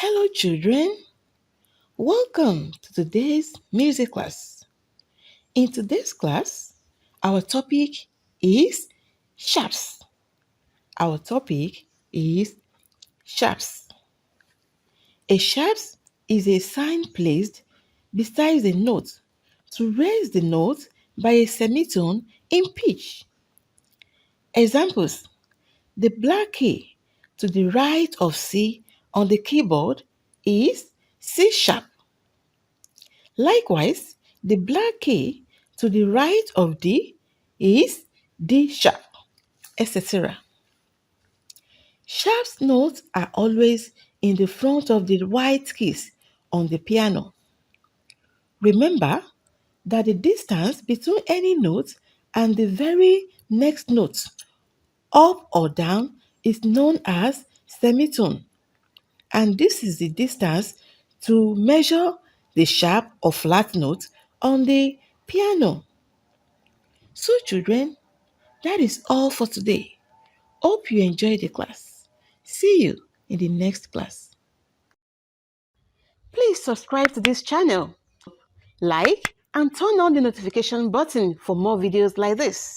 Hello children, welcome to today's music class. In today's class, our topic is sharps. Our topic is sharps. A sharps is a sign placed beside the note to raise the note by a semitone in pitch. Examples: the black key to the right of C on the keyboard is C sharp. Likewise, the black key to the right of D is D sharp, etc. Sharp notes are always in the front of the white keys on the piano. Remember that the distance between any note and the very next note, up or down, is known as semitone, and this is the distance to measure the sharp or flat note on the piano. So children, that is all for today. Hope you enjoyed the class. See you in the next class. Please subscribe to this channel, like, and turn on the notification button for more videos like this.